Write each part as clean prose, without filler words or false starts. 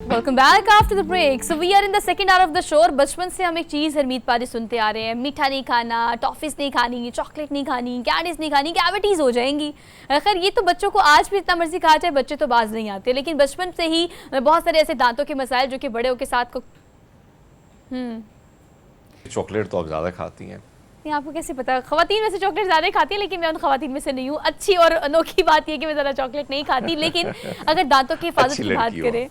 Welcome back after the break. So we are in the second hour of the show. बचपन से हम एक चीज़ हरमीत पाजी सुनते आ रहे हैं, मीठा नहीं खाना, टॉफिस नहीं खानी, चॉकलेट नहीं खानी, कैंडीज नहीं खानी, कैविटीज़ हो जाएंगी। खैर ये तो बच्चों को आज भी इतना मर्जी कहा जाए, बच्चे तो बाज नहीं आते, लेकिन बचपन से ही बहुत सारे ऐसे दांतों के मसाइल जो कि बड़े होकर साथ को चॉकलेट तो आप ज़्यादा खाती हैं। आपको कैसे पता? खवातीन में से चॉकलेट ज़्यादा खाती है, लेकिन मैं उन खवातीन में से नहीं हूँ। अच्छी और अनोखी बात यह कि मैं ज़्यादा चॉकलेट नहीं खाती, लेकिन अगर दांतों की हिफाजत की बात करें,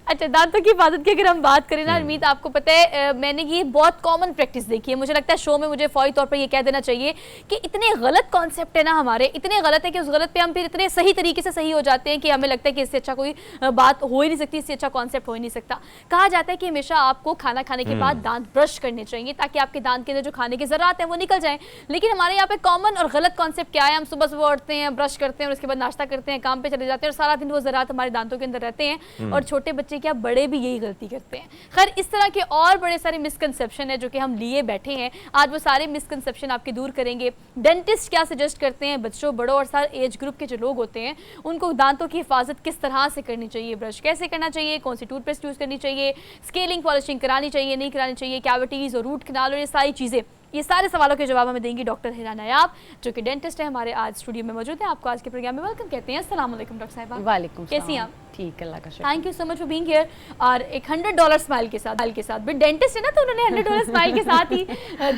अच्छा दांतों की हिफाजत की अगर हम बात करें ना हरमीत, आपको पता है मैंने ये बहुत कॉमन प्रैक्टिस देखी है। मुझे लगता है शो में मुझे फौरी तौर पर ये कह देना चाहिए कि इतने गलत कॉन्सेप्ट है ना हमारे, इतने गलत है कि उस गलत पे हम फिर इतने सही तरीके से सही हो जाते हैं कि हमें लगता है कि इससे अच्छा कोई बात हो ही नहीं सकती, इससे अच्छा कॉन्सेप्ट हो ही नहीं सकता। कहा जाता है कि हमेशा आपको खाना खाने के बाद दांत ब्रश करने चाहिए ताकि आपके दांत के अंदर जो खाने की ज़रात है वो निकल जाए। लेकिन हमारे यहाँ पे कॉमन और गलत कॉन्सेप्ट क्या है? हम सुबह सुबह उठते हैं, ब्रश करते हैं और उसके बाद नाश्ता करते हैं, काम पे चले जाते हैं और सारा दिन वो ज़रात हमारे दांतों के अंदर रहते हैं। और छोटे बच्चे क्या, बड़े भी गलती करते हैं। खैर इस तरह के और बड़े सारे मिसकंसेप्शन है जो कि हम लिए बैठे हैं। आज वो सारे मिसकंसेप्शन आपके दूर करेंगे। डेंटिस्ट क्या सजेस्ट करते हैं बच्चों, बड़ों और सारे एज ग्रुप के जो लोग होते हैं उनको दांतों की हिफाजत किस तरह से करनी चाहिए, ब्रश कैसे करना चाहिए, कौन सी टूथपेस्ट यूज करनी चाहिए, स्केलिंग पॉलिशिंग करानी चाहिए नहीं करानी चाहिए, कैविटीज और रूट कैनाल और ये सारी चीजें, ये सारे सवालों के जवाब हमें देंगी डॉक्टर हिरा नायाब जो कि डेंटिस्ट है, हमारे आज स्टूडियो में मौजूद है। आपको आज के प्रोग्राम में वेलकम कहते हैं। अस्सलाम वालेकुम डॉक्टर साहिबा। वालेकुम, कैसी हैं आप? ठीक, अल्लाह का शुक्र। Thank you so much for being here. और एक $100 स्माइल के साथ भी डेंटिस्ट है ना, तो उन्होंने $100 स्माइल के साथ ही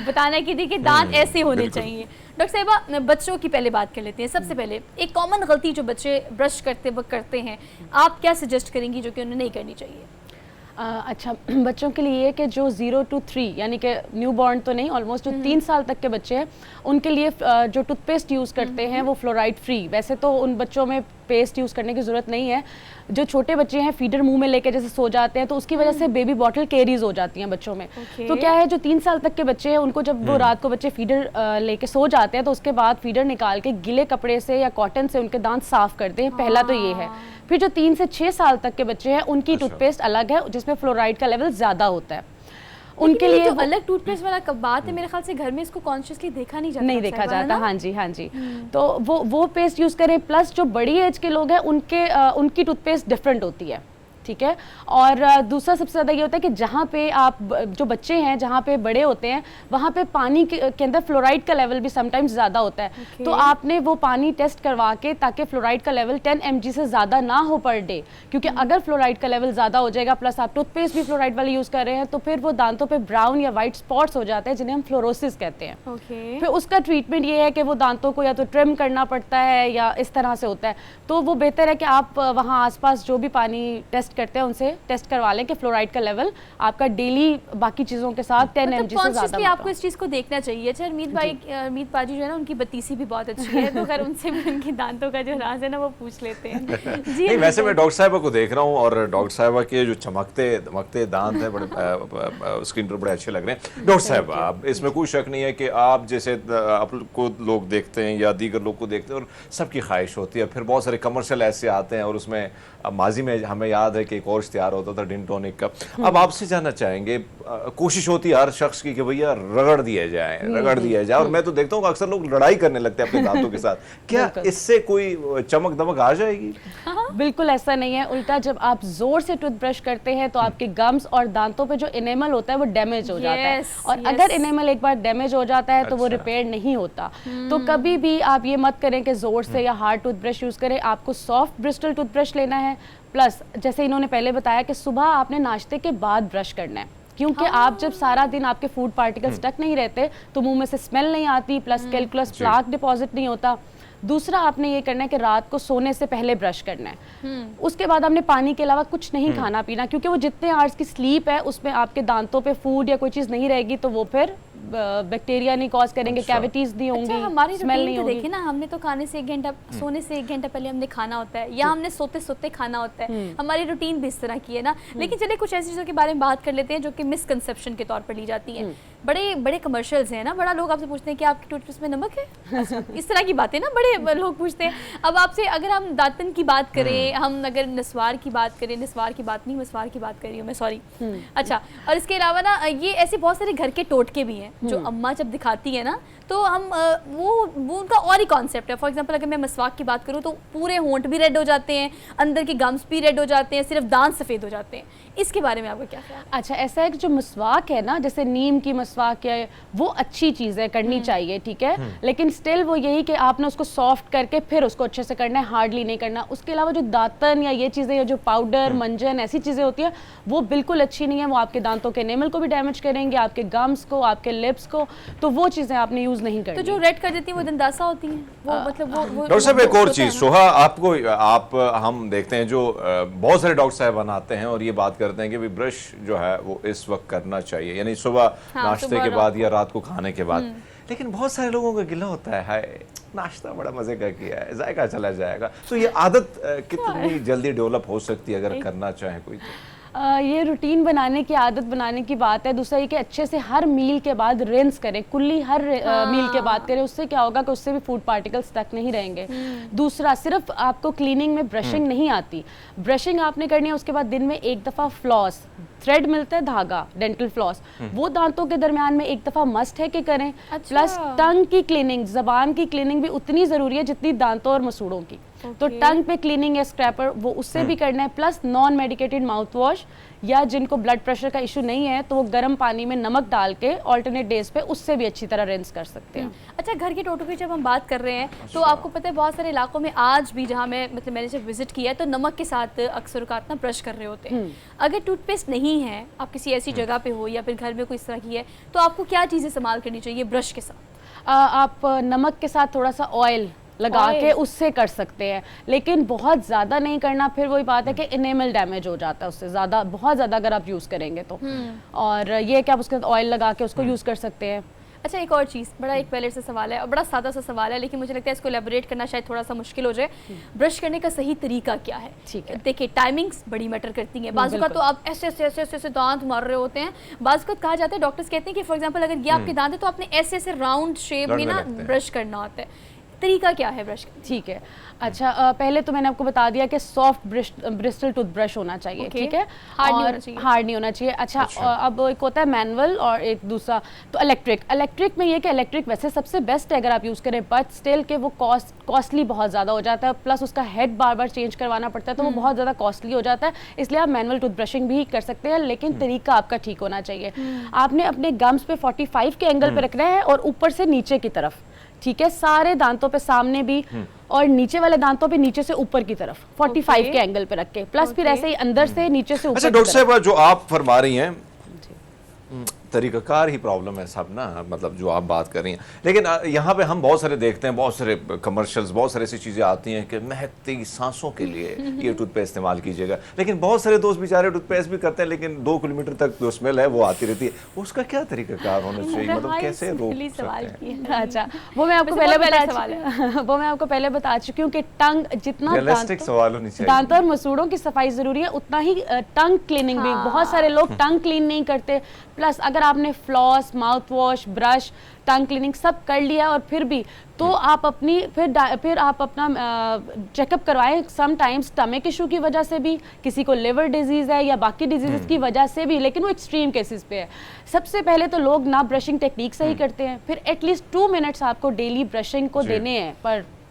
बताना की थी कि दांत ऐसे होने चाहिए। डॉक्टर साहिबा बच्चों की पहले बात कर लेते हैं। सबसे पहले एक कॉमन गलती जो बच्चे ब्रश करते वक्त करते हैं, आप क्या सजेस्ट करेंगी जो कि उन्हें नहीं करनी चाहिए? अच्छा, बच्चों के लिए कि जो 0 to 3 यानी कि न्यू बॉर्न तो नहीं, ऑलमोस्ट जो 3 साल तक के बच्चे हैं उनके लिए जो टूथपेस्ट यूज़ करते हैं वो फ्लोराइड फ्री। वैसे तो उन बच्चों में पेस्ट यूज़ करने की ज़रूरत नहीं है। जो छोटे बच्चे हैं फीडर मुंह में लेके जैसे सो जाते हैं तो उसकी वजह से बेबी बॉटल कैरीज हो जाती हैं बच्चों में। तो क्या है, जो 3 साल तक के बच्चे हैं उनको जब वो रात को बच्चे फीडर लेके सो जाते हैं तो उसके बाद फीडर निकाल के गीले कपड़े से या कॉटन से उनके दांत साफ करते हैं। पहला तो ये है। फिर जो 3 से 6 साल तक के बच्चे हैं उनकी टूथपेस्ट अलग है जिसमें फ्लोराइड का लेवल ज़्यादा होता है। उनके लिए तो अलग टूथपेस्ट वाला कब बात है, मेरे ख्याल से घर में इसको कॉन्शियसली देखा नहीं जाता। नहीं देखा जाता, हाँ जी हाँ जी। तो वो पेस्ट यूज़ करें। प्लस जो बड़ी एज के लोग हैं उनकी टूथपेस्ट डिफरेंट होती है, ठीक है। और दूसरा सबसे ज़्यादा ये होता है कि जहाँ पे आप जो बच्चे हैं जहाँ पे बड़े होते हैं वहाँ पे पानी के अंदर फ्लोराइड का लेवल भी समटाइम्स ज़्यादा होता है। तो आपने वो पानी टेस्ट करवा के ताकि फ्लोराइड का लेवल 10 mg से ज़्यादा ना हो पर डे, क्योंकि अगर फ्लोराइड का लेवल ज़्यादा हो जाएगा प्लस आप टूथपेस्ट भी फ्लोराइड वाली यूज़ कर रहे हैं तो फिर वो दांतों पर ब्राउन या वाइट स्पॉट्स हो जाते हैं जिन्हें हम फ्लोरोसिस कहते हैं। फिर उसका ट्रीटमेंट ये है कि वो दांतों को या तो ट्रिम करना पड़ता है या इस तरह से होता है। तो वो बेहतर है कि आप वहाँ आसपास जो भी पानी टेस्ट करते हैं उनसे टेस्ट करवा लें कि फ्लोराइड का लेवल आपका डेली बाकी चीज़ों के साथ 10 mg से ज़्यादा। आपको इस चीज़ को देखना चाहिए। अच्छा हरमीत पाजी जो है ना उनकी बत्तीसी भी बहुत अच्छी है, तो अगर उनसे भी उनकी दांतों का जो राज है ना वो पूछ लेते हैं। जी नहीं, वैसे मैं डॉक्टर साहिबा को देख रहा हूँ और डॉक्टर साहिबा के जो चमकते दांत हैं बड़े स्क्रीन पर बड़े अच्छे लग रहे हैं। डॉक्टर साहिबा इसमें कोई शक नहीं है कि आप जैसे आपको लोग देखते हैं या दीगर लोग को देखते हैं और सबकी ख्वाहिश होती है। फिर बहुत सारे कमर्शियल ऐसे आते हैं और उसमें माजी में हमें याद है कि एक और इश्तिहार होता था डिन टॉनिक का। अब आपसे जानना चाहेंगे, कोशिश होती है हर शख्स की कि भैया रगड़ दिया जाए और मैं तो देखता हूँ अक्सर लोग लड़ाई करने लगते हैं अपने दांतों के साथ। क्या इससे कोई चमक दमक आ जाएगी? बिल्कुल ऐसा नहीं है। उल्टा जब आप जोर से टूथब्रश करते हैं तो आपके गम्स और दांतों पे जो इनेमल होता है वो डैमेज हो जाता है और अगर इनेमल एक बार डैमेज हो जाता है तो वो रिपेयर नहीं होता। तो कभी भी आप ये मत करें कि जोर से या हार्ड टूथब्रश यूज करें। आपको सॉफ्ट ब्रिस्टल टूथब्रश लेना है। प्लस जैसे इन्होंने पहले बताया कि सुबह आपने नाश्ते के बाद ब्रश करना है, क्योंकि आप जब सारा दिन आपके फूड पार्टिकल्स स्टक नहीं रहते तो मुंह में से स्मेल नहीं आती, प्लस कैलकुलस प्लाक डिपॉजिट नहीं होता। दूसरा आपने ये करना है कि रात को सोने से पहले ब्रश करना है। उसके बाद आपने पानी के अलावा कुछ नहीं खाना पीना, क्योंकि वो जितने आवर्स की स्लीप है उसमें आपके दांतों पे फूड या कोई चीज़ नहीं रहेगी तो वो फिर बैक्टीरिया नहीं कॉज करेंगे, कैविटीज नहीं होंगी, हमारी स्मेल नहीं होगी। देखिए ना, हमने तो खाने से 1 घंटा सोने से 1 घंटा पहले हमने खाना होता है या हमने सोते सोते खाना होता है। हमारी रूटीन भी इस तरह की है ना। लेकिन चलिए कुछ ऐसी चीज़ों के बारे में बात कर लेते हैं जो कि मिसकंसेप्शन के तौर पर ली जाती है। बड़े बड़े कमर्शियल्स हैं ना, बड़ा लोग आपसे पूछते हैं कि आपकी टूथपेस्ट में नमक है, अच्छा, इस तरह की बातें ना बड़े लोग पूछते हैं। अब आपसे अगर हम दातन की बात करें, हम अगर नस्वार की बात करें, नस्वार की बात नहीं, मसवार की बात कर रही हूँ मैं, सॉरी। अच्छा, और इसके अलावा ना ये ऐसे बहुत सारे घर के टोटके भी हैं जो अम्मा जब दिखाती है ना, तो हम वो उनका और ही कॉन्सेप्ट है। फॉर एग्जांपल अगर मैं मसवाक की बात करूँ तो पूरे होंठ भी रेड हो जाते हैं, अंदर के गम्स भी रेड हो जाते हैं, सिर्फ दांत सफ़ेद हो जाते हैं। इसके बारे में आपका क्या ख्याल है? अच्छा, ऐसा है कि जो मसवाक है ना, जैसे नीम की मसवाक है, वो अच्छी चीज़ है, करनी चाहिए, ठीक है, लेकिन स्टिल वो यही कि आपने उसको सॉफ्ट करके फिर उसको अच्छे से करना है, हार्डली नहीं करना। उसके अलावा जो दातन या ये चीज़ें, या जो पाउडर, मंजन, ऐसी चीज़ें होती हैं, वो बिल्कुल अच्छी नहीं है। वो आपके दांतों के एनेमल को भी डैमेज करेंगे, आपके गम्स को, आपके लिप्स को, तो वो चीज़ें आपने यूज़ नहीं करनी। तो जो रेड कर देती हैं वो दंदासा होती हैं, वो मतलब वो डॉक्टर साहब एक और चीज, सोहा आप हम देखते हैं जो बहुत सारे डॉक्टर साहब बनाते हैं और ये बात करते हैं कि भी ब्रश जो है वो इस वक्त करना चाहिए, यानी सुबह नाश्ते के बाद या रात को खाने के बाद। लेकिन बहुत सारे लोगों का गिला होता है, हाय नाश्ता बड़ा मजे का किया है, जायका चला जाएगा। तो ये आदत कितनी जल्दी डेवलप हो सकती है अगर करना चाहे कोई तो? ये रूटीन बनाने की, आदत बनाने की बात है। दूसरा ये कि अच्छे से हर मील के बाद रिंस करें, कुल्ली हर मील के बाद करें। उससे क्या होगा कि उससे भी फूड पार्टिकल्स तक नहीं रहेंगे। दूसरा, सिर्फ आपको क्लीनिंग में ब्रशिंग नहीं आती, ब्रशिंग आपने करनी है। उसके बाद दिन में एक दफ़ा फ्लॉस, थ्रेड मिलता है धागा, डेंटल फ्लॉस, वो दांतों के दरमियान में एक दफ़ा मस्ट है कि करें। अच्छा। प्लस टंग की क्लीनिंग, ज़बान की क्लीनिंग भी उतनी ज़रूरी है जितनी दांतों और मसूड़ों की। तो टंग पे क्लीनिंग या स्क्रैपर वो उससे भी करना है। Plus non medicated mouth wash, या जिनको ब्लड प्रेशर का इशू नहीं है तो वो गर्म पानी में नमक डाल के ऑल्टरनेट डेज पे उससे भी अच्छी तरह रिंस कर सकते हैं। अच्छा, घर के टोटों की जब हम बात कर रहे हैं तो आपको पता है बहुत सारे इलाकों में आज भी, जहाँ मैंने जब विजिट किया है, तो नमक के साथ अक्सर औकात ना ब्रश कर रहे होते हैं। अगर टूथपेस्ट नहीं है, आप किसी ऐसी जगह पे हो या फिर घर में कोई इस तरह की है, तो आपको क्या चीज़ें इस्तेमाल करनी चाहिए ब्रश के साथ? आप नमक के साथ थोड़ा सा ऑयल लगा के उससे कर सकते हैं, लेकिन बहुत ज़्यादा नहीं करना। फिर वही बात है कि इनेमल डैमेज हो जाता है उससे ज़्यादा, बहुत ज़्यादा अगर आप यूज़ करेंगे तो। और ये कि आप उसके साथ ऑयल लगा के उसको यूज़ कर सकते हैं। अच्छा, एक और चीज़, बड़ा एक पहले से सवाल है और बड़ा सादा सा सवाल है, लेकिन मुझे लगता है इसको एलेबोरेट करना शायद थोड़ा सा मुश्किल हो जाए। ब्रश करने का सही तरीका क्या है? ठीक है, देखिए टाइमिंग्स बड़ी मैटर करती हैं। बाजू का तो आप ऐसे ऐसे ऐसे ऐसे दांत मार रहे होते हैं, बाजू का कहा जाता है, डॉक्टर्स कहते हैं कि फॉर एग्जांपल अगर ये आपके दांत है तो आपने ऐसे ऐसे राउंड शेप में ना ब्रश करना होता है। तरीका क्या है ब्रश का? ठीक है, अच्छा, पहले तो मैंने आपको बता दिया कि सॉफ्ट ब्रिस्टल टूथब्रश होना चाहिए, ठीक है, और हार्ड नहीं होना चाहिए। अच्छा, अब एक होता है मैनुअल और एक दूसरा तो इलेक्ट्रिक में ये कि इलेक्ट्रिक वैसे सबसे बेस्ट है अगर आप यूज़ करें, बट स्टिल के वो कॉस्टली बहुत ज़्यादा हो जाता है, प्लस उसका हेड बार बार चेंज करवाना पड़ता है, तो वो बहुत ज़्यादा कॉस्टली हो जाता है। इसलिए आप मैनुअल टूथब्रशिंग भी कर सकते हैं, लेकिन तरीका आपका ठीक होना चाहिए। आपने अपने गम्स पे 45 के एंगल पे रखना है और ऊपर से नीचे की तरफ, ठीक है, सारे दांतों पे सामने भी और नीचे वाले दांतों पे नीचे से ऊपर की तरफ 45 के एंगल पे रख के, प्लस फिर ऐसे ही अंदर से नीचे से ऊपर। अच्छा डॉक्टर साहब, जो आप फरमा रही हैं तरीकाकार ही प्रॉब्लम है सब ना, मतलब जो आप बात कर रही हैं, लेकिन यहाँ पे हम बहुत सारे देखते हैं, बहुत सारे कमर्शियल्स, बहुत सारी ऐसी चीज़ें आती हैं कि महकती सांसों के लिए ये टूथपेस्ट इस्तेमाल कीजिएगा, लेकिन बहुत सारे दोस्त बेचारे टूथपेस्ट भी करते हैं लेकिन 2 किलोमीटर तक जो स्मेल है वो आती रहती है। उसका क्या तरीकाकार होना चाहिए, मतलब कैसे रोक सकते हैं? अच्छा, वो मैं आपको पहले बता चुकी हूँ कि टंग जितना दांत और मसूड़ों की सफाई जरूरी है, उतना ही टंग क्लीनिंग भी। बहुत सारे लोग टंग क्लीन नहीं करते, प्लस अगर आपने फ्लॉस, माउथ वॉश, ब्रश, टंग क्लीनिंग सब कर लिया और फिर भी तो आप अपनी फिर आप अपना चेकअप करवाएं। समटाइम्स स्टमक इशू की वजह से भी, किसी को लिवर डिजीज़ है या बाकी डिजीज़ की वजह से भी, लेकिन वो एक्सट्रीम केसेस पे है। सबसे पहले तो लोग ना ब्रशिंग टेक्निक से ही करते हैं, फिर एटलीस्ट 2 मिनट्स आपको डेली ब्रशिंग को देने हैं पर